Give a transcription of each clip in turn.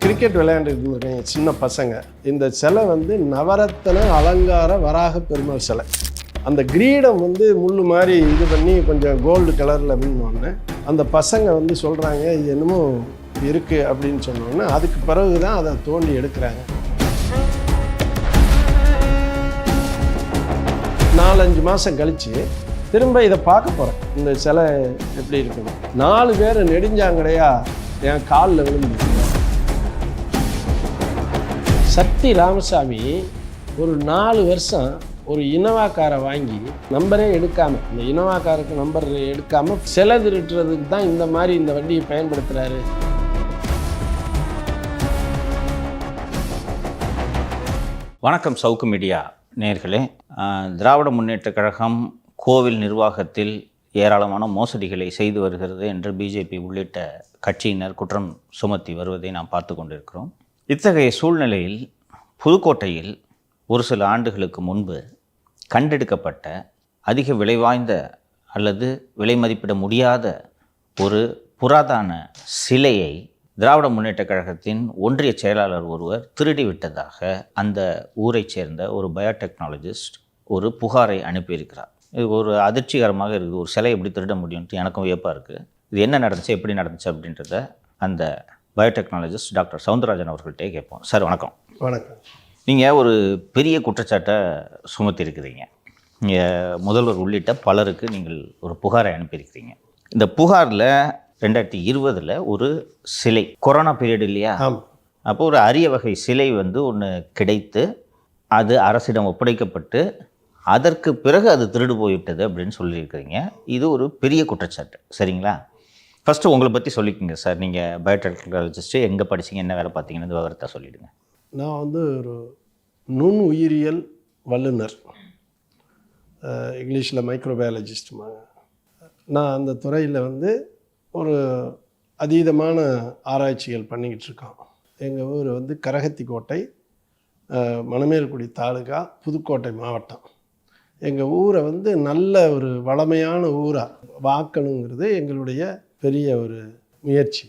Cricket விளையாண்டுட்டு இருக்காங்க சின்ன பசங்க. இந்த சிலை வந்து நவரத்தன அலங்கார வராக பெருமாள் சிலை. அந்த கிரீடம் வந்து முள்ளு மாதிரி இது பண்ணி கொஞ்சம் கோல்டு கலரில் அப்படின்னோடனே அந்த பசங்க வந்து சொல்கிறாங்க இது என்னமோ இருக்குது அப்படின்னு சொன்னோடனே அதுக்கு பிறகு தான் அதை தோண்டி எடுக்கிறாங்க. 4-5 மாதம் கழித்து திரும்ப இதை பார்க்க போகிறேன், இந்த சிலை எப்படி இருக்குது. 4 பேர் நெடுஞ்சாங்கடையா என் காலில் விழுந்து. சக்தி ராமசாமி ஒரு 4 வருஷம் ஒரு இனோவா காரை வாங்கி நம்பரே எடுக்காமல், இந்த இனோவா காருக்கு நம்பர் எடுக்காமல் சிலை திருட்டுறதுக்கு தான் இந்த மாதிரி இந்த வண்டியை பயன்படுத்துகிறாரு. வணக்கம் சவுக்கு மீடியா நேயர்களே. திராவிட முன்னேற்றக் கழகம் கோவில் நிர்வாகத்தில் ஏராளமான மோசடிகளை செய்து வருகிறது என்று பிஜேபி உள்ளிட்ட கட்சியினர் குற்றம் சுமத்தி வருவதை நாம் பார்த்து கொண்டிருக்கிறோம். இத்தகைய சூழ்நிலையில் புதுக்கோட்டையில் ஒரு சில ஆண்டுகளுக்கு முன்பு கண்டெடுக்கப்பட்ட அதிக விலை வாய்ந்த அல்லது விலை மதிப்பிட முடியாத ஒரு புராதன சிலையை திராவிட முன்னேற்றக் கழகத்தின் ஒன்றிய செயலாளர் ஒருவர் திருடி விட்டதாக அந்த ஊரைச் சேர்ந்த ஒரு பயோடெக்னாலஜிஸ்ட் ஒரு புகாரை அனுப்பியிருக்கிறார். இது ஒரு அதிர்ச்சிகரமாக இருக்குது. ஒரு சிலை எப்படி திருட முடியும்ட்டு எனக்கும் வியப்பாக இருக்குது. இது என்ன நடந்துச்சு, எப்படி நடந்துச்சு அப்படின்றத அந்த பயோடெக்னாலஜிஸ்ட் டாக்டர் சவுந்தரராஜன் அவர்கள்ட்டே கேட்போம். சார் வணக்கம். வணக்கம். நீங்கள் ஒரு பெரிய குற்றச்சாட்டை சுமத்தியிருக்கிறீங்க. நீங்கள் முதல்வர் உள்ளிட்ட பலருக்கு நீங்கள் ஒரு புகாரை அனுப்பியிருக்கிறீங்க. இந்த புகாரில் 2020 ஒரு சிலை, கொரோனா பீரியட் இல்லையா, அப்போ ஒரு அரிய வகை சிலை வந்து ஒன்று கிடைத்து அது அரசிடம் ஒப்படைக்கப்பட்டு அதற்கு பிறகு அது திருடு போய்விட்டது அப்படின்னு சொல்லியிருக்கிறீங்க. இது ஒரு பெரிய குற்றச்சாட்டு, சரிங்களா? ஃபஸ்ட்டு உங்களை பற்றி சொல்லிக்கோங்க சார். நீங்கள் பயோடெக்னாலஜிஸ்ட்டு, எங்கே படிச்சிங்க, என்ன வேலை பார்த்தீங்கன்னு விவரத்தை சொல்லிவிடுங்க. நான் வந்து ஒரு நுண் உயிரியல் வல்லுநர், இங்கிலீஷில் மைக்ரோபயாலஜிஸ்ட்டுமாங்க. நான் அந்த துறையில் வந்து ஒரு அதீதமான ஆராய்ச்சிகள் பண்ணிக்கிட்டு இருக்கோம். எங்கள் ஊர் வந்து கரகத்தி கோட்டை, மணமேல்குடி தாலுகா, புதுக்கோட்டை மாவட்டம். எங்கள் ஊரை வந்து நல்ல ஒரு வளமையான ஊராக வாக்கணுங்கிறது எங்களுடைய பெரிய ஒரு முயற்சி.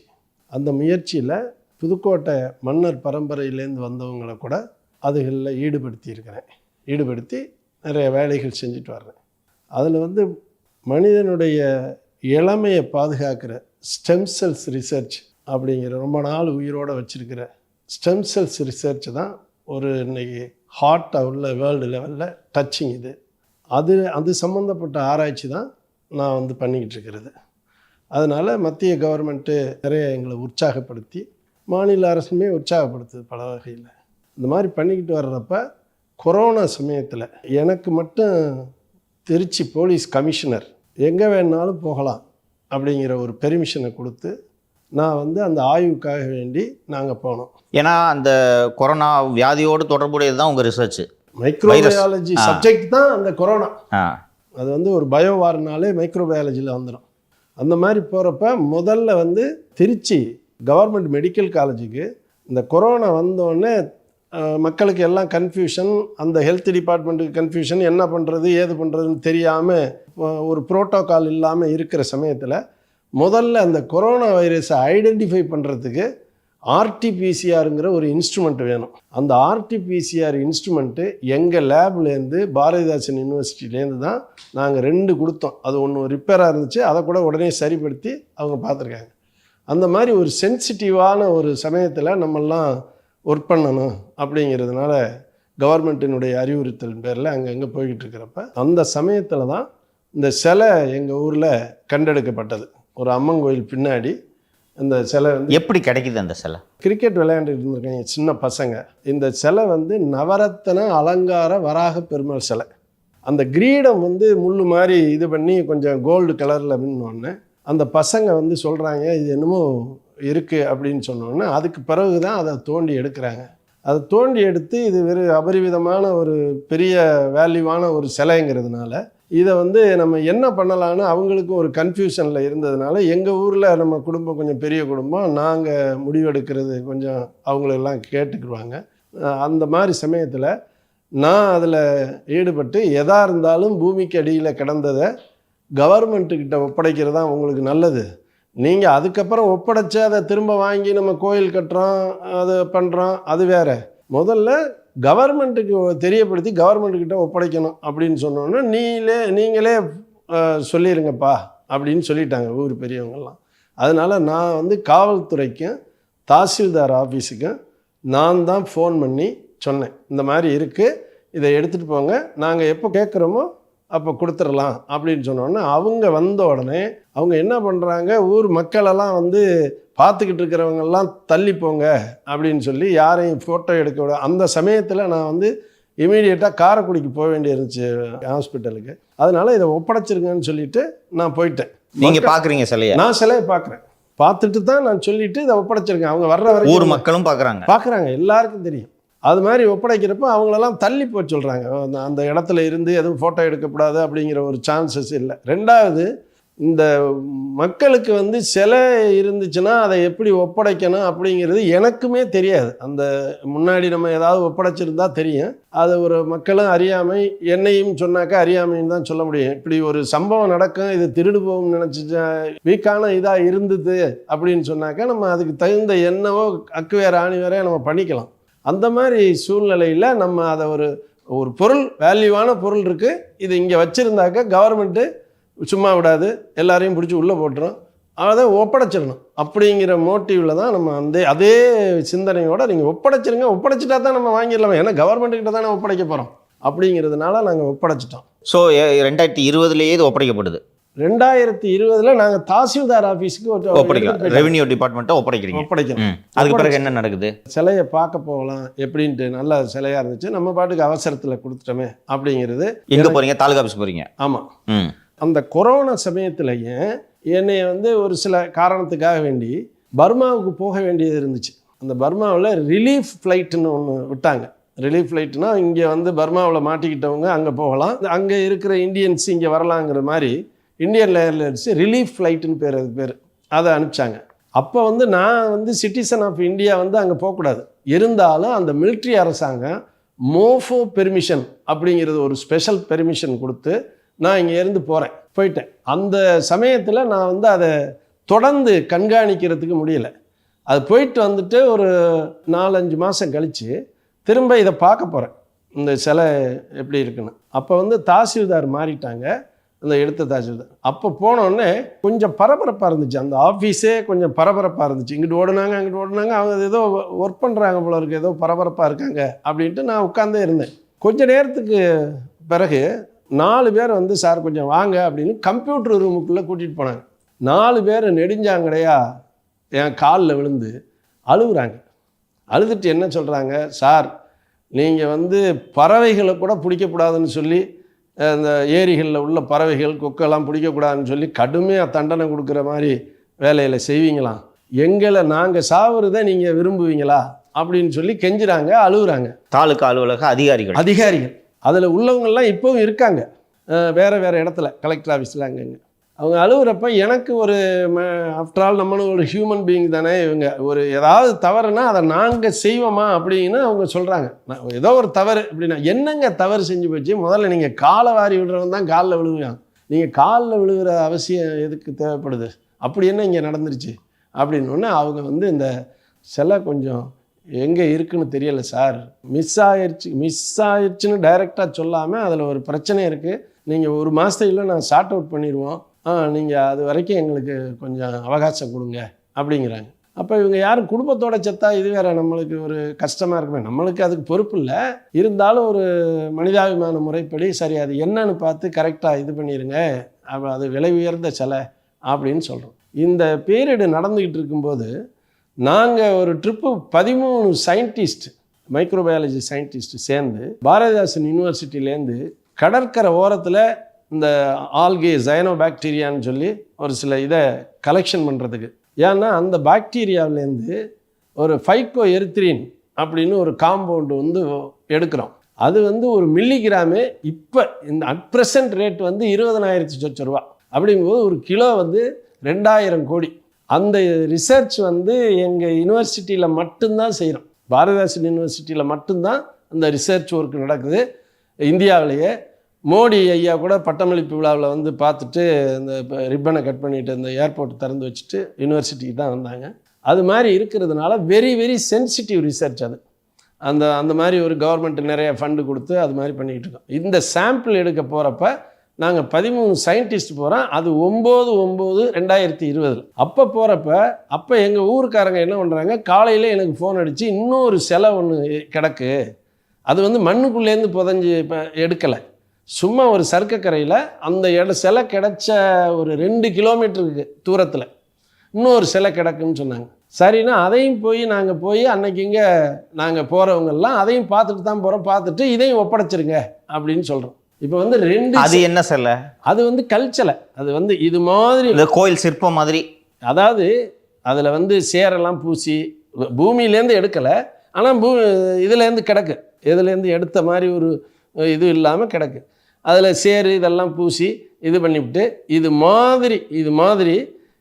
அந்த முயற்சியில் புதுக்கோட்டை மன்னர் பரம்பரையிலேருந்து வந்தவங்களை கூட அதுகளில் ஈடுபடுத்தி நிறைய வேலைகள் செஞ்சுட்டு வர்றேன். அதில் வந்து மனிதனுடைய இளமையை பாதுகாக்கிற ஸ்டெம் செல்ஸ் ரிசர்ச் அப்படிங்கிற ரொம்ப நாள் உயிரோடு வச்சுருக்கிற ஸ்டெம் செல்ஸ் ரிசர்ச் தான் ஒரு இன்றைக்கி ஹாட்டாக உள்ள வேர்ல்டு லெவலில் டச்சிங். அது சம்மந்தப்பட்ட ஆராய்ச்சி தான் நான் வந்து பண்ணிக்கிட்டு இருக்கிறது. அதனால் மத்திய கவர்மெண்ட்டு நிறைய எங்களை உற்சாகப்படுத்தி, மாநில அரசுமே உற்சாகப்படுத்துது பல வகையில். இந்த மாதிரி பண்ணிக்கிட்டு வர்றப்ப கொரோனா சமயத்தில் எனக்கு மட்டும் திருச்சி போலீஸ் கமிஷனர் எங்கே வேணாலும் போகலாம் அப்படிங்கிற ஒரு பெர்மிஷனை கொடுத்து நான் வந்து அந்த ஆய்வுக்காக வேண்டி நாங்கள் போனோம். ஏன்னா அந்த கொரோனா வியாதியோடு தொடர்புடையது தான் உங்கள் ரிசர்ச்சு. மைக்ரோபயாலஜி சப்ஜெக்ட் தான் அந்த கொரோனா. அது வந்து ஒரு பயோவார்னாலே மைக்ரோபயாலஜியில் வந்துடும். அந்த மாதிரி போகிறப்ப முதல்ல வந்து திருச்சி கவர்மெண்ட் மெடிக்கல் காலேஜுக்கு இந்த கொரோனா வந்தோடனே மக்களுக்கு எல்லாம் கன்ஃபியூஷன், அந்த ஹெல்த் டிபார்ட்மெண்ட்டுக்கு கன்ஃபியூஷன், என்ன பண்ணுறது ஏது பண்ணுறதுன்னு தெரியாமல் ஒரு புரோட்டோக்கால் இல்லாமல் இருக்கிற சமயத்தில் முதல்ல அந்த கொரோனா வைரஸை ஐடென்டிஃபை பண்ணுறதுக்கு ஆர்டிபிசிஆருங்கிற ஒரு இன்ஸ்ட்ருமெண்ட் வேணும். அந்த ஆர்டிபிசிஆர் இன்ஸ்ட்ருமெண்ட்டு எங்கள் லேப்லேருந்து பாரதிதாசன் யூனிவர்சிட்டிலேருந்து தான் நாங்கள் 2 கொடுத்தோம். அது ஒன்று ரிப்பேராக இருந்துச்சு, அதை கூட உடனே சரிப்படுத்தி அவங்க பார்த்துருக்காங்க. அந்த மாதிரி ஒரு சென்சிட்டிவான ஒரு சமயத்தில் நம்மெல்லாம் ஒர்க் பண்ணணும் அப்படிங்கிறதுனால கவர்மெண்ட்டினுடைய அறிவுறுத்தல் பேரில் அங்கங்கே போய்கிட்டு இருக்கிறப்ப அந்த சமயத்தில் தான் இந்த சிலை எங்கள் ஊரில் கண்டெடுக்கப்பட்டது. ஒரு அம்மன் கோயில் பின்னாடி இந்த சிலை வந்து எப்படி கிடைக்குது? அந்த சிலை கிரிக்கெட் விளையாண்டுட்டு இருந்திருக்காங்க சின்ன பசங்க. இந்த சிலை வந்து நவரத்தன அலங்கார வராக பெருமாள் சிலை. அந்த கிரீடம் வந்து முள்ளு மாதிரி இது பண்ணி கொஞ்சம் கோல்டு கலரில் அப்படின்னோடனே அந்த பசங்க வந்து சொல்கிறாங்க இது என்னமோ இருக்குது அப்படின்னு சொன்னோடனே அதுக்கு பிறகு தான் அதை தோண்டி எடுக்கிறாங்க. அதை தோண்டி எடுத்து இது வெறும் அபரிவிதமான ஒரு பெரிய வேல்யூவான ஒரு சிலைங்கிறதுனால இதை வந்து நம்ம என்ன பண்ணலான்னு அவங்களுக்கும் ஒரு கன்ஃபியூஷனில் இருந்ததுனால எங்கள் ஊரில் நம்ம குடும்பம் கொஞ்சம் பெரிய குடும்பம், நாங்கள் முடிவெடுக்கிறது கொஞ்சம் அவங்களெல்லாம் கேட்டுக்குருவாங்க. அந்த மாதிரி சமயத்தில் நான் அதில் ஈடுபட்டு எதாக இருந்தாலும் பூமிக்கு அடியில் கிடந்ததை கவர்மெண்ட்டுக்கிட்ட ஒப்படைக்கிறது தான் உங்களுக்கு நல்லது, நீங்கள் அதுக்கப்புறம் ஒப்படைச்சு அதை திரும்ப வாங்கி நம்ம கோயில் கட்டுறோம், அது பண்ணுறோம், அது வேறு. முதல்ல கவர்மெண்ட்டுக்கு தெரியப்படுத்தி கவர்மெண்ட்டுக்கிட்ட ஒப்படைக்கணும் அப்படின்னு சொன்னோன்னே நீங்களே சொல்லிடுங்கப்பா அப்படின்னு சொல்லிட்டாங்க ஊர் பெரியவங்கெல்லாம். அதனால் நான் வந்து காவல்துறைக்கும் தாசில்தார் ஆஃபீஸுக்கும் நான் தான் ஃபோன் பண்ணி சொன்னேன், இந்த மாதிரி இருக்குது, இதை எடுத்துகிட்டு போங்க, நாங்கள் எப்போ கேட்குறோமோ அப்போ கொடுத்துடலாம் அப்படின்னு சொன்னோடனே அவங்க வந்த உடனே அவங்க என்ன பண்ணுறாங்க, ஊர் மக்களெல்லாம் வந்து பார்த்துக்கிட்டு இருக்கிறவங்கெல்லாம் தள்ளி போங்க அப்படின்னு சொல்லி யாரையும் ஃபோட்டோ எடுக்க விட. அந்த சமயத்தில் நான் வந்து இமீடியட்டாக காரைக்குடிக்கு போக வேண்டியிருந்துச்சு ஹாஸ்பிட்டலுக்கு. அதனால் இதை ஒப்படைச்சிருங்கன்னு சொல்லிட்டு நான் போயிட்டேன். நீங்கள் பார்க்குறீங்க சிலையை? நான் சிலையை பார்க்குறேன், பார்த்துட்டு தான் நான் சொல்லிவிட்டு இதை ஒப்படைச்சிருக்கேன். அவங்க வர்ற வரைக்கும் ஊர் மக்களும் பார்க்குறாங்க, எல்லாருக்கும் தெரியும். அது மாதிரி ஒப்படைக்கிறப்ப அவங்களெல்லாம் தள்ளி போக சொல்கிறாங்க, அந்த இடத்துல இருந்து எதுவும் ஃபோட்டோ எடுக்கக்கூடாது அப்படிங்கிற ஒரு சான்சஸ் இல்லை. ரெண்டாவது, இந்த மக்களுக்கு வந்து சிலை இருந்துச்சுன்னா அதை எப்படி ஒப்படைக்கணும் அப்படிங்கிறது எனக்குமே தெரியாது. அந்த முன்னாடி நம்ம ஏதாவது ஒப்படைச்சிருந்தா தெரியும், அது ஒரு மக்களும் அறியாமை, என்னையும் சொன்னாக்கா அறியாமைன்னு தான் சொல்ல முடியும். இப்படி ஒரு சம்பவம் நடக்கும், இது திருடு போகும்னு நினச்சிச்சா வீக்கான இதாக இருந்தது அப்படின்னு சொன்னாக்கா நம்ம அதுக்கு தகுந்த என்னவோ அக்கு வேறு ஆணி வேற நம்ம பண்ணிக்கலாம். அந்த மாதிரி சூழ்நிலையில் நம்ம அதை ஒரு பொருள், வேல்யூவான பொருள் இருக்குது, இது இங்கே வச்சுருந்தாக்க கவர்மெண்ட்டு சும்மா விடாது, எல்லாரையும் பிடிச்சி உள்ளே போட்டுரும், அதை ஒப்படைச்சிடணும் அப்படிங்கிற மோட்டிவில் தான் நம்ம அதே சிந்தனையோடு நீங்கள் ஒப்படைச்சிருங்க, ஒப்படைச்சிட்டா தான் நம்ம வாங்கிடலாம், ஏன்னா கவர்மெண்ட்டுக்கிட்ட தானே ஒப்படைக்க போகிறோம் அப்படிங்கிறதுனால நாங்கள் ஒப்படைச்சிட்டோம். ஸோ 2020 இது ஒப்படைக்கப்படுது. 2020 நாங்கள் தாசில்தார் ஆஃபீஸுக்கு ஒப்படைக்கலாம், ரெவென்யூ டிபார்ட்மெண்ட்டை ஒப்படைக்கிறோம். அதுக்கு பிறகு என்ன நடக்குது? சிலையை பார்க்க போகலாம் எப்படின்ட்டு, நல்ல சிலையாக இருந்துச்சு, நம்ம பாட்டுக்கு அவசரத்தில் கொடுத்துட்டோமே அப்படிங்கிறது. எங்கே போகிறீங்க? தாலுகா ஆஃபீஸ் போகிறீங்க? ஆமாம். அந்த கொரோனா சமயத்துலேயே என்னை வந்து ஒரு சில காரணத்துக்காக வேண்டி பர்மாவுக்கு போக வேண்டியது இருந்துச்சு. அந்த பர்மாவில் ரிலீஃப் ஃப்ளைட்டுன்னு ஒன்று விட்டாங்க. ரிலீஃப் ஃப்ளைட்னா இங்கே வந்து பர்மாவில் மாட்டிக்கிட்டவங்க அங்கே போகலாம், அங்கே இருக்கிற இந்தியன்ஸ் இங்கே வரலாங்கிற மாதிரி இந்தியன் ஏர்லைன்ஸ் ரிலீஃப் ஃப்ளைட்டுன்னு பேர் அதை அனுப்பிச்சாங்க. அப்போ வந்து நான் வந்து சிட்டிசன் ஆஃப் இந்தியா வந்து அங்கே போகக்கூடாது. இருந்தாலும் அந்த மிலிட்ரி அரசாங்கம் மோஃபோ பெர்மிஷன் அப்படிங்கிறது ஒரு ஸ்பெஷல் பெர்மிஷன் கொடுத்து நான் இங்கேருந்து போயிட்டேன். அந்த சமயத்தில் நான் வந்து அதை தொடர்ந்து கண்காணிக்கிறதுக்கு முடியலை. அது போயிட்டு வந்துட்டு ஒரு 4-5 மாதம் கழித்து திரும்ப இதை பார்க்க போகிறேன், இந்த சிலை எப்படி இருக்குன்னு. அப்போ வந்து தாசில்தார் மாறிட்டாங்க, அந்த எடுத்த தாசில்தார். அப்போ போனோடனே கொஞ்சம் பரபரப்பாக இருந்துச்சு, அந்த ஆஃபீஸே கொஞ்சம் பரபரப்பாக இருந்துச்சு. இங்கிட்டு ஓடுனாங்க அங்கிட்டு ஓடுனாங்க, அவங்க ஏதோ ஒர்க் பண்ணுறாங்க போல இருக்குது, ஏதோ பரபரப்பாக இருக்காங்க அப்படின்ட்டு நான் உட்காந்தே இருந்தேன். கொஞ்ச நேரத்துக்கு பிறகு 4 பேர் வந்து சார் கொஞ்சம் வாங்க அப்படின்னு கம்ப்யூட்டர் ரூமுக்குள்ளே கூட்டிகிட்டு போனாங்க. 4 பேர் நெடுஞ்சாங்கடையா என் காலில் விழுந்து அழுகுறாங்க. அழுதுட்டு என்ன சொல்கிறாங்க, சார் நீங்கள் வந்து பறவைகளை கூட பிடிக்கக்கூடாதுன்னு சொல்லி, அந்த ஏரிகளில் உள்ள பறவைகள் கொக்கெல்லாம் பிடிக்கக்கூடாதுன்னு சொல்லி கடுமையாக தண்டனை கொடுக்குற மாதிரி வேலையில் செய்வீங்களாம், எங்களை நாங்கள் சாவுறதை நீங்கள் விரும்புவீங்களா அப்படின்னு சொல்லி கெஞ்சுறாங்க, அழுகுறாங்க. தாலுகா அலுவலக அதிகாரிகள் அதில் உள்ளவங்கள்லாம் இப்போவும் இருக்காங்க, வேறு இடத்துல கலெக்டர் ஆஃபீஸில் அங்கங்க. அவங்க அழுகுறப்ப எனக்கு ஒரு ஆஃப்டர் ஆல் நம்மளும் ஒரு ஹியூமன் பீயிங் தானே, இவங்க ஒரு ஏதாவது தவறுனா அதை நாங்கள் செய்வோமா அப்படின்னு அவங்க சொல்கிறாங்க. ஏதோ ஒரு தவறு அப்படின்னா என்னங்க தவறு செஞ்சு போச்சு, முதல்ல நீங்கள் காலை வாரி விடுறவன் தான் காலில் விழுவாங்க, நீங்கள் காலில் விழுகிற அவசியம் எதுக்கு தேவைப்படுது, அப்படி என்ன இங்கே நடந்துருச்சு அப்படின்னோடனே அவங்க வந்து இந்த சிலை கொஞ்சம் எங்கே இருக்குன்னு தெரியலை சார், மிஸ் ஆயிடுச்சுன்னு டைரெக்டாக சொல்லாமல் அதில் ஒரு பிரச்சனை இருக்குது, நீங்கள் 1 மாதத்துல நான் சார்ட் அவுட் பண்ணிடுவோம், நீங்கள் அது வரைக்கும் எங்களுக்கு கொஞ்சம் அவகாசம் கொடுங்க அப்படிங்கிறாங்க. அப்போ இவங்க யாரும் குடும்பத்தோட செத்தா இது வேறு நம்மளுக்கு ஒரு கஷ்டமாக இருக்குமே, நம்மளுக்கு அதுக்கு பொறுப்பு இல்லை, இருந்தாலும் ஒரு மனிதாபிமான முறைப்படி சரி அது என்னன்னு பார்த்து கரெக்டாக இது பண்ணிடுங்க, அது விலை உயர்ந்த சிலை அப்படின்னு சொல்கிறோம். இந்த பீரியடு நடந்துக்கிட்டு இருக்கும்போது நாங்கள் ஒரு ட்ரிப்பு 13 சயின்டிஸ்ட், மைக்ரோபயாலஜி சயின்டிஸ்ட் சேர்ந்து பாரதிதாசன் யூனிவர்சிட்டியிலேருந்து கடற்கரை ஓரத்தில் இந்த ஆல்கே சயனோபாக்டீரியான்னு சொல்லி ஒரு சில இதை கலெக்ஷன் பண்ணுறதுக்கு. ஏன்னா அந்த பாக்டீரியாவிலேருந்து ஒரு ஃபைக்கோஎரித்ரின் அப்படின்னு ஒரு காம்பவுண்டு வந்து எடுக்கிறோம். அது வந்து ஒரு மில்லிகிராமே இப்போ இந்த அட் ப்ரெசன்ட் ரேட் வந்து 20,000 சொச்ச ரூபா. அப்படிங்கும்போது ஒரு கிலோ வந்து 2000 கோடி. அந்த ரிசர்ச் வந்து எங்கள் யூனிவர்சிட்டியில் மட்டும்தான் செய்கிறோம், பாரதிதாசன் யூனிவர்சிட்டியில் மட்டும்தான் அந்த ரிசர்ச் ஒர்க் நடக்குது இந்தியாவிலேயே. மோடி ஐயா கூட பட்டமளிப்பு விழாவில் வந்து பார்த்துட்டு இந்த ரிப்பனை கட் பண்ணிட்டு இந்த ஏர்போர்ட் திறந்து வச்சுட்டு யூனிவர்சிட்டிக்கு தான் வந்தாங்க. அது மாதிரி இருக்கிறதுனால வெரி வெரி சென்சிட்டிவ் ரிசர்ச் அது. அந்த மாதிரி ஒரு கவர்மெண்ட் நிறைய ஃபண்டு கொடுத்து அது மாதிரி பண்ணிக்கிட்டு இருக்கோம். இந்த சாம்பிள் எடுக்க போகிறப்ப நாங்கள் 13 சயின்டிஸ்ட் போகிறோம். அது 9/9/2020 அப்போ போகிறப்ப அப்போ எங்கள் ஊருக்காரங்க என்ன பண்ணுறாங்க, காலையில் எனக்கு ஃபோன் அடித்து இன்னொரு சிலை ஒன்று கிடக்கு, அது வந்து மண்ணுக்குள்ளேருந்து புதஞ்சி இப்போ எடுக்கலை, சும்மா ஒரு சர்க்கக்கரையில் அந்த சிலை கிடச்ச ஒரு 2 கிலோமீட்டருக்கு தூரத்தில் இன்னொரு சிலை கிடக்குன்னு சொன்னாங்க. சரின்னா அதையும் நாங்கள் போய் அன்னைக்கு இங்கே நாங்கள் போகிறவங்கெல்லாம் அதையும் பார்த்துட்டு தான் போகிறோம். பார்த்துட்டு இதையும் ஒப்படைச்சிருங்க அப்படின்னு சொல்கிறோம். இப்போ வந்து 2 அது என்ன சிலை? அது வந்து கல்ச்சலை. அது வந்து இது மாதிரி கோயில் சிற்பம் மாதிரி. அதாவது அதில் வந்து சேரெல்லாம் பூசி பூமியிலேருந்து எடுக்கலை, ஆனால் இதுலேருந்து கிடக்கு, இதுலேருந்து எடுத்த மாதிரி ஒரு இது இல்லாமல் கிடக்கு. அதில் சேரு இதெல்லாம் பூசி இது பண்ணிவிட்டு இது மாதிரி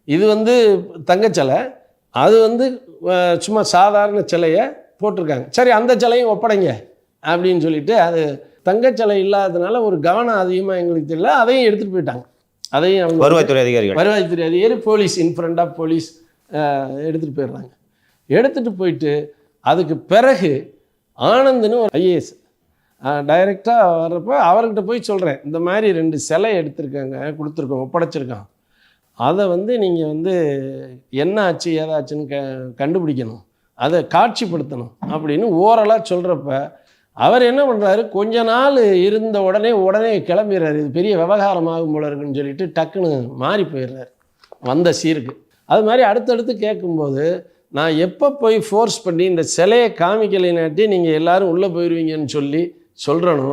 இது வந்து தங்கச்சிலை, அது வந்து சும்மா சாதாரண சிலையை போட்டிருக்காங்க. சரி அந்த சிலையும் ஒப்படைங்க அப்படின்னு சொல்லிட்டு, அது தங்கச்சிலை இல்லாததுனால ஒரு கவனம் அதிகமாக எங்களுக்கு தெரியல, அதையும் எடுத்துகிட்டு போயிட்டாங்க. அதையும் அவங்க வருவாய்த்துறை அதிகாரி போலீஸ் இன்ஃப்ரண்ட் ஆஃப் போலீஸ் எடுத்துகிட்டு போயிடுறாங்க. எடுத்துகிட்டு போயிட்டு அதுக்கு பிறகு ஆனந்த்னு ஒரு ஐஏஎஸ் டைரெக்டாக வர்றப்போ அவர்கிட்ட போய் சொல்கிறேன், இந்த மாதிரி 2 சிலை எடுத்திருக்காங்க, கொடுத்துருக்கோம், ஒப்படைச்சிருக்கோம், அதை வந்து நீங்கள் வந்து என்ன ஆச்சு ஏதாச்சுன்னு கண்டுபிடிக்கணும், அதை காட்சிப்படுத்தணும் அப்படின்னு ஓரலாக சொல்கிறப்ப அவர் என்ன பண்ணுறாரு, கொஞ்ச நாள் இருந்த உடனே கிளம்பிடுறாரு. இது பெரிய விவகாரமாகும் போல இருக்குன்னு சொல்லிட்டு டக்குன்னு மாறி போயிடுறாரு வந்த சீருக்கு. அது மாதிரி அடுத்தடுத்து கேட்கும்போது நான் எப்போ போய் ஃபோர்ஸ் பண்ணி இந்த சிலையை காமிக்கலைனாட்டி நீங்கள் எல்லோரும் உள்ளே போயிடுவீங்கன்னு சொல்கிறனோ,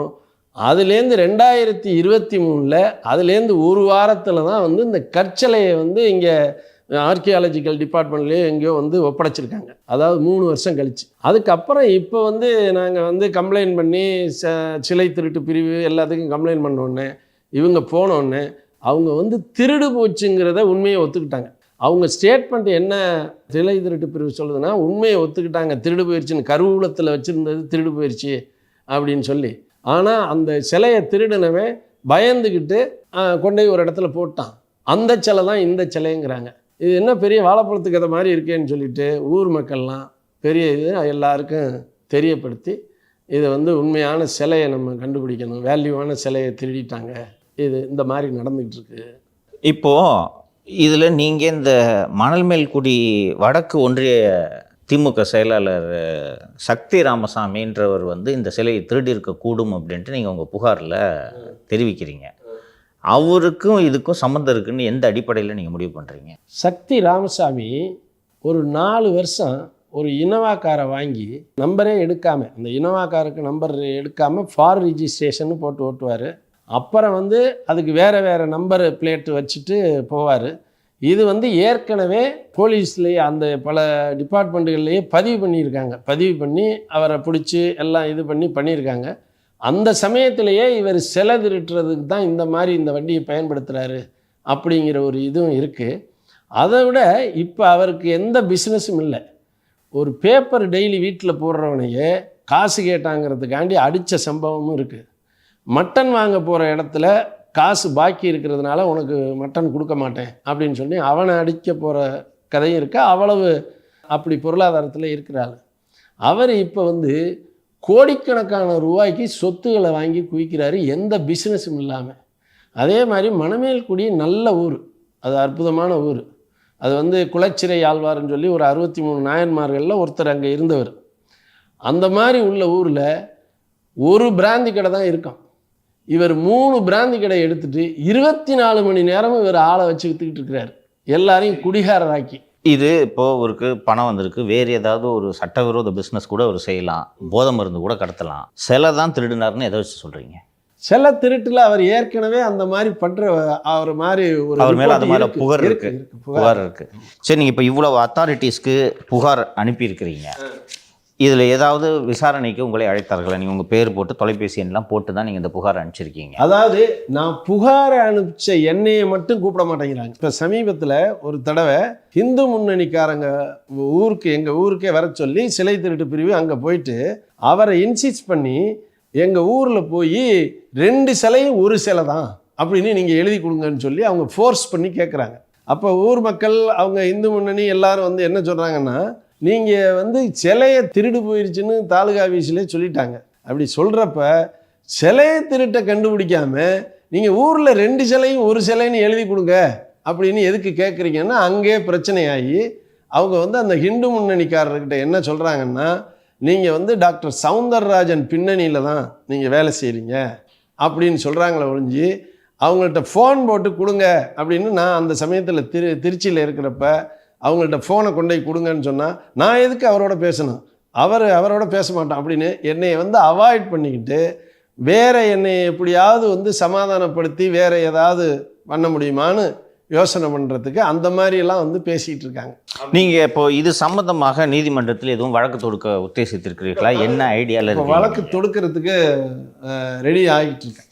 அதுலேருந்து 2023 அதுலேருந்து ஒரு வாரத்தில் தான் வந்து இந்த கற்சிலையை வந்து இங்கே ஆர்கியாலஜிக்கல் டிபார்ட்மெண்ட்லேயே எங்கேயோ வந்து ஒப்படைச்சிருக்காங்க. அதாவது 3 வருஷம் கழிச்சு. அதுக்கப்புறம் இப்போ வந்து நாங்கள் வந்து கம்ப்ளைண்ட் பண்ணி சிலை திருட்டு பிரிவு எல்லாத்துக்கும் கம்ப்ளைண்ட் பண்ணோடனே இவங்க போனோடனே அவங்க வந்து திருடு போச்சுங்கிறத உண்மையை ஒத்துக்கிட்டாங்க. அவங்க ஸ்டேட்மெண்ட் என்ன சிலை திருட்டு பிரிவு சொல்லுதுன்னா, உண்மையை ஒத்துக்கிட்டாங்க, திருடு போயிடுச்சுன்னு, கருவூலத்தில் வச்சுருந்தது திருடு போயிடுச்சு அப்படின்னு சொல்லி. ஆனால் அந்த சிலையை திருடுனவன் பயந்துக்கிட்டு கொண்டு போய் ஒரு இடத்துல போட்டான். அந்த சிலை தான் இந்த சிலைங்கிறாங்க. இது என்ன பெரிய வாழைப்பழத்துக்கு அதை மாதிரி இருக்கேன்னு சொல்லிட்டு ஊர் மக்கள்லாம் பெரிய இது எல்லாருக்கும் தெரியப்படுத்தி இதை வந்து உண்மையான சிலையை நம்ம கண்டுபிடிக்கணும், வேல்யூவான சிலையை திருடிட்டாங்க, இது இந்த மாதிரி நடந்துகிட்டு இருக்கு. இப்போது இதில் நீங்கள் இந்த மணல்மேல்குடி வடக்கு ஒன்றிய திமுக செயலாளர் சக்தி ராமசாமின்றவர் வந்து இந்த சிலையை திருடி இருக்கக்கூடும் அப்படின்ட்டு நீங்கள் உங்கள் புகாரில் தெரிவிக்கிறீங்க. அவருக்கும் இதுக்கும் சம்மந்தம் இருக்குன்னு எந்த அடிப்படையில் நீங்கள் முடிவு பண்ணுறீங்க? சக்தி ராமசாமி ஒரு 4 வருஷம் ஒரு இனோவா காரை வாங்கி நம்பரே எடுக்காமல், அந்த இனோவா காருக்கு நம்பர் எடுக்காமல் ஃபார் ரிஜிஸ்ட்ரேஷன் போட்டு ஓட்டுவார். அப்புறம் வந்து அதுக்கு வேறு நம்பர் பிளேட்டு வச்சுட்டு போவார். இது வந்து ஏற்கனவே போலீஸ்லேயே அந்த பல டிபார்ட்மெண்ட்டுகள்லேயே பதிவு பண்ணியிருக்காங்க. பதிவு பண்ணி அவரை பிடிச்சி எல்லாம் இது பண்ணியிருக்காங்க. அந்த சமயத்திலேயே இவர் சிலை திருட்டுறதுக்கு தான் இந்த மாதிரி இந்த வண்டியை பயன்படுத்துகிறாரு அப்படிங்கிற ஒரு இதுவும் இருக்குது. அதை விட இப்போ அவருக்கு எந்த பிஸ்னஸும் இல்லை. ஒரு பேப்பர் டெய்லி வீட்டில் போடுறவனையே காசு கேட்டாங்கிறதுக்காண்டி அடித்த சம்பவமும் இருக்குது. மட்டன் வாங்க போகிற இடத்துல காசு பாக்கி இருக்கிறதுனால உனக்கு மட்டன் கொடுக்க மாட்டேன் அப்படின்னு சொல்லி அவனை அடிக்க போகிற கதையும் இருக்குது. அவ்வளவு அப்படி பொருளாதாரத்தில் இருக்கிறாள். அவர் இப்போ வந்து கோடிக்கணக்கான ரூபாய்க்கு சொத்துக்களை வாங்கி குவிக்கிறாரு, எந்த பிஸ்னஸும் இல்லாமல். அதே மாதிரி மணமேல்குடி நல்ல ஊர், அது அற்புதமான ஊர். அது வந்து குலச்சிறை ஆழ்வார்னு சொல்லி ஒரு 63 நாயன்மார்களில் ஒருத்தர் அங்கே இருந்தவர். அந்த மாதிரி உள்ள ஊரில் ஒரு பிராந்தி கடை தான் இருக்கும். இவர் 3 பிராந்தி கடை எடுத்துகிட்டு 24 மணி நேரமும் இவர் ஆளை வச்சு விற்றுக்கிட்டு இருக்கிறார், எல்லாரையும் குடிகாரராக்கி. இது இப்போது அவருக்கு பணம் வந்திருக்கு, வேறு ஏதாவது ஒரு சட்டவிரோத பிஸ்னஸ் கூட அவர் செய்யலாம், போதை மருந்து கூட கடத்தலாம். சிலை தான் திருடினார்னு எதை வச்சு சொல்கிறீங்க? சிலை திருட்டில் அவர் ஏற்கனவே அந்த மாதிரி பண்ணுற அவர் மாதிரி ஒரு அவர் மேலே அந்த மாதிரி புகார் இருக்குது. சரி, நீங்கள் இப்போ இவ்வளோ அத்தாரிட்டிஸ்க்கு புகார் அனுப்பியிருக்கிறீங்க, இதில் ஏதாவது விசாரணைக்கு உங்களை அழைத்தார்களா? நீங்கள் உங்கள் பேர் போட்டு தொலைபேசி எண்ணெலாம் போட்டு தான் நீங்கள் இந்த புகாரை அனுப்பிச்சிருக்கீங்க. அதாவது நான் புகாரை அனுப்பிச்ச எண்ணெயை மட்டும் கூப்பிட மாட்டேங்கிறாங்க. இப்போ சமீபத்தில் ஒரு தடவை இந்து முன்னணிக்காரங்க ஊருக்கு எங்கள் ஊருக்கே வர சொல்லி சிலை திருட்டு பிரிவு அங்கே போயிட்டு அவரை இன்சிஸ்ட் பண்ணி எங்கள் ஊரில் போய் 2 சிலையும் ஒரு சிலை தான் அப்படின்னு நீங்கள் எழுதி கொடுங்கன்னு சொல்லி அவங்க ஃபோர்ஸ் பண்ணி கேட்குறாங்க. அப்போ ஊர் மக்கள், அவங்க இந்து முன்னணி எல்லாரும் வந்து என்ன சொல்கிறாங்கன்னா, நீங்கள் வந்து சிலையை திருடு போயிடுச்சுன்னு தாலுகா ஆஃபீஸ்லேயே சொல்லிட்டாங்க. அப்படி சொல்கிறப்ப சிலையை திருட்டை கண்டுபிடிக்காம நீங்கள் ஊரில் 2 சிலையும் ஒரு சிலைன்னு எழுதி கொடுங்க அப்படின்னு எதுக்கு கேட்குறீங்கன்னா, அங்கே பிரச்சனையாகி அவங்க வந்து அந்த ஹிந்து முன்னணிக்காரர்கிட்ட என்ன சொல்கிறாங்கன்னா, நீங்கள் வந்து டாக்டர் சவுந்தரராஜன் பின்னணியில் தான் நீங்கள் வேலை செய்கிறீங்க அப்படின்னு சொல்கிறாங்களே ஒழிஞ்சு, அவங்கள்ட்ட ஃபோன் போட்டு கொடுங்க அப்படின்னு நான் அந்த சமயத்தில் திருச்சியில் இருக்கிறப்ப அவங்கள்ட்ட ஃபோனை கொண்டு போய் கொடுங்கன்னு சொன்னால், நான் எதுக்கு அவரோட பேசணும், அவரோட பேச மாட்டோம் அப்படின்னு என்னை வந்து அவாய்ட் பண்ணிக்கிட்டு வேறு என்னை எப்படியாவது வந்து சமாதானப்படுத்தி வேறு ஏதாவது பண்ண முடியுமான்னு யோசனை பண்ணுறதுக்கு அந்த மாதிரிலாம் வந்து பேசிகிட்டு இருக்காங்க. நீங்கள் இப்போ இது சம்பந்தமாக நீதிமன்றத்தில் எதுவும் வழக்கு தொடுக்க உத்தேசித்திருக்கிறீர்களா? என்ன ஐடியாவில் இருக்கு? வழக்கு தொடுக்கிறதுக்கு ரெடி ஆகிட்டு இருக்கேன்.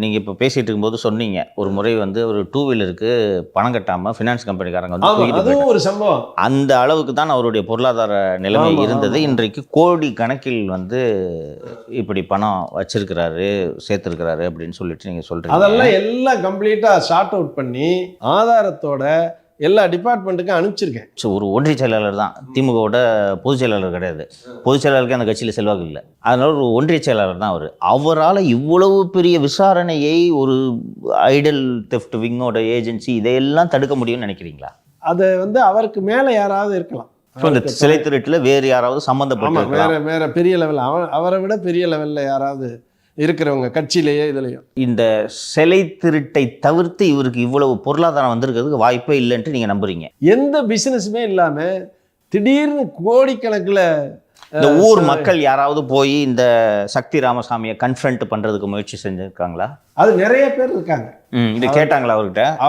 நீங்கள் இப்போ பேசிகிட்டு இருக்கும்போது சொன்னீங்க, ஒரு முறை வந்து ஒரு 2 வீலருக்கு பணம் கட்டாமல் ஃபினான்ஸ் கம்பெனிக்காரங்க வந்து தூக்கிட்டு அதுவும் ஒரு சம்பவம். அந்த அளவுக்கு தான் அவருடைய பொருளாதார நிலைமை இருந்தது. இன்றைக்கு கோடி கணக்கில் வந்து இப்படி பணம் வச்சிருக்கிறாரு, சேர்த்துருக்கிறாரு அப்படின்னு சொல்லிட்டு நீங்கள் சொல்கிறீங்க. அதெல்லாம் எல்லாம் கம்ப்ளீட்டாக ஷார்ட் அவுட் பண்ணி ஆதாரத்தோட எல்லா டிபார்ட்மெண்ட்டுக்கும் அனுப்பிச்சிருக்கேன். ஸோ ஒரு ஒன்றிய செயலாளர் தான், திமுகவோட பொதுச் செயலாளர் கிடையாது. பொதுச் செயலாளருக்கு அந்த கட்சியில் செல்வாக்கு இல்லை. அதனால ஒரு ஒன்றிய செயலாளர் தான் அவர். அவரால் இவ்வளவு பெரிய விசாரணையை ஒரு ஐடல் தெஃப்ட் விங்கோட ஏஜென்சி இதையெல்லாம் தடுக்க முடியும்னு நினைக்கிறீங்களா? அதை வந்து அவருக்கு மேலே யாராவது இருக்கலாம். இப்போ இந்த சிலை திருட்டில் வேறு யாராவது சம்மந்தப்பட்ட வேற பெரிய லெவலில் அவரை விட பெரிய லெவலில் யாராவது இருக்கிறவங்க கட்சியிலேயே இதுலையும். இந்த சிலை திருட்டை தவிர்த்து இவருக்கு இவ்வளவு பொருளாதாரம் வந்திருக்கிறதுக்கு வாய்ப்பே இல்லைன்ட்டு நீங்கள் நம்புறீங்க? எந்த பிஸ்னஸுமே இல்லாமல் திடீர்னு கோடிக்கணக்கில் இந்த ஊர் மக்கள் யாராவது போய் இந்த சக்தி ராமசாமியை கன்ஃபரண்ட் பண்ணுறதுக்கு முயற்சி செஞ்சுருக்காங்களா? அது நிறைய பேர் இருக்காங்க. இது கேட்டாங்களா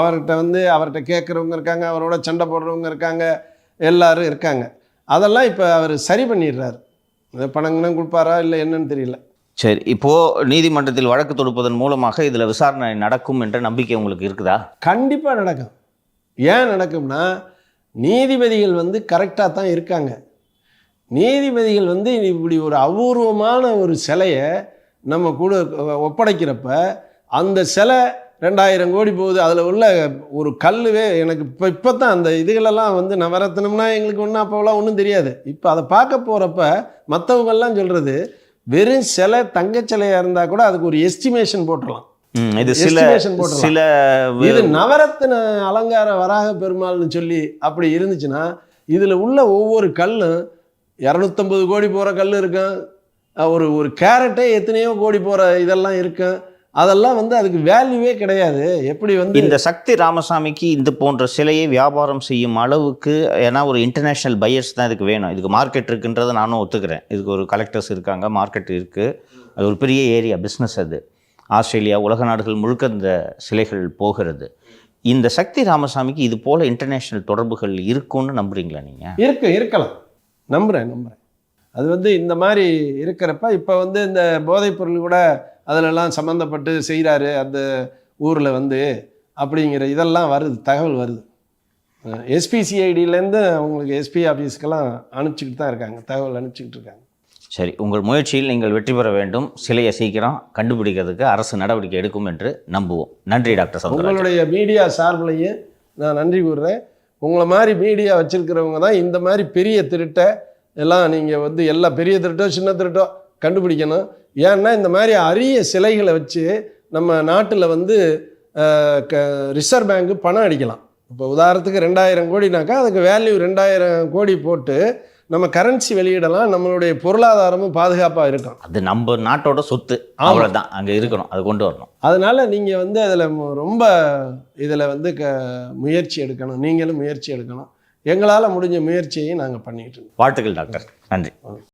அவர்கிட்ட வந்து அவர்கிட்ட கேட்குறவங்க இருக்காங்க, அவரோட சண்டை போடுறவங்க இருக்காங்க, எல்லாரும் இருக்காங்க. அதெல்லாம் இப்போ அவர் சரி பண்ணிடுறாரு. பணங்கன்னு கொடுப்பாரா இல்லை என்னன்னு தெரியல. சரி, இப்போது நீதிமன்றத்தில் வழக்கு தொடுப்பதன் மூலமாக இதில் விசாரணை நடக்கும் என்ற நம்பிக்கை உங்களுக்கு இருக்குதா? கண்டிப்பாக நடக்கும். ஏன் நடக்கும்னா, நீதிபதிகள் வந்து கரெக்டாக தான் இருக்காங்க. நீதிபதிகள் வந்து இப்படி ஒரு அபூர்வமான ஒரு சிலையை நம்ம கூட ஒப்படைக்கிறப்ப அந்த சிலை 2000 கோடி போகுது. அதில் உள்ள ஒரு கல்லுவே எனக்கு இப்போ தான் அந்த இதுகளெல்லாம் வந்து நவரத்னம்னா எங்களுக்கு ஒன்றும் அப்போலாம் ஒன்றும் தெரியாது. இப்போ அதை பார்க்க போகிறப்ப மற்றவங்கெல்லாம் சொல்கிறது, வெறும் சிலை தங்க சிலையாக இருந்தால் கூட அதுக்கு ஒரு எஸ்டிமேஷன் போட்டுடலாம். இது சில இது நவரத்ன அலங்கார வராக பெருமாள்னு சொல்லி அப்படி இருந்துச்சுன்னா, இதில் உள்ள ஒவ்வொரு கல்லும் 250 கோடி போகிற கல் இருக்கும். ஒரு கேரட்டே எத்தனையோ கோடி போகிற இதெல்லாம் இருக்கும். அதெல்லாம் வந்து அதுக்கு வேல்யூவே கிடையாது. எப்படி வந்து இந்த சக்தி ராமசாமிக்கு இந்த போன்ற சிலையை வியாபாரம் செய்யும் அளவுக்கு, ஏன்னா ஒரு இன்டர்நேஷ்னல் பையர்ஸ் தான் இதுக்கு வேணும். இதுக்கு மார்க்கெட் இருக்குன்றதை நானும் ஒத்துக்கிறேன். இதுக்கு ஒரு கலெக்டர்ஸ் இருக்காங்க, மார்க்கெட் இருக்குது. அது ஒரு பெரிய ஏரியா பிஸ்னஸ். அது ஆஸ்திரேலியா, உலக நாடுகள் முழுக்க இந்த சிலைகள் போகிறது. இந்த சக்தி ராமசாமிக்கு இது போல் இன்டர்நேஷ்னல் தொடர்புகள் இருக்குன்னு நம்புறீங்களா நீங்கள்? இருக்கலாம், நம்புகிறேன். அது வந்து இந்த மாதிரி இருக்கிறப்ப இப்போ வந்து இந்த போதைப்பொருள் கூட அதிலெல்லாம் சம்மந்தப்பட்டு செய்கிறாரு அந்த ஊரில் வந்து அப்படிங்கிற இதெல்லாம் வருது, தகவல் வருது. எஸ்பிசிஐடியிலேருந்து அவங்களுக்கு எஸ்பி ஆஃபீஸ்க்கெல்லாம் அனுப்பிச்சிக்கிட்டு தான் இருக்காங்க, தகவல் அனுப்பிச்சிக்கிட்டு இருக்காங்க. சரி, உங்கள் முயற்சியில் நீங்கள் வெற்றி பெற வேண்டும். சிலையை சீக்கிரம் கண்டுபிடிக்கிறதுக்கு அரசு நடவடிக்கை எடுக்கும் என்று நம்புவோம். நன்றி டாக்டர் சவுந்தரராஜன். உங்களுடைய மீடியா சார்பிலையும் நான் நன்றி கூறுறேன். உங்களை மாதிரி மீடியா வச்சுருக்கிறவங்க தான் இந்த மாதிரி பெரிய திருட்டை எல்லாம் நீங்கள் வந்து எல்லா பெரிய திருட்டோ சின்ன திருட்டோ கண்டுபிடிக்கணும். ஏன்னா இந்த மாதிரி அரிய சிலைகளை வச்சு நம்ம நாட்டில் வந்து ரிசர்வ் பேங்க்கு பணம் அடிக்கலாம். இப்போ உதாரணத்துக்கு 2000 கோடினாக்கா அதுக்கு வேல்யூ 2000 கோடி போட்டு நம்ம கரன்சி வெளியிடலாம். நம்மளுடைய பொருளாதாரமும் பாதுகாப்பாக இருக்கும். அது நம்ம நாட்டோட சொத்து, அவ்வளோதான். அங்கே இருக்கணும், அது கொண்டு வரணும். அதனால் நீங்கள் வந்து அதில் ரொம்ப இதில் வந்து முயற்சி எடுக்கணும். நீங்களும் முயற்சி எடுக்கணும். எங்களால் முடிஞ்ச முயற்சியை நாங்கள் பண்ணிக்கிட்டு இருக்கோம். வாழ்த்துக்கள் டாக்டர். நன்றி.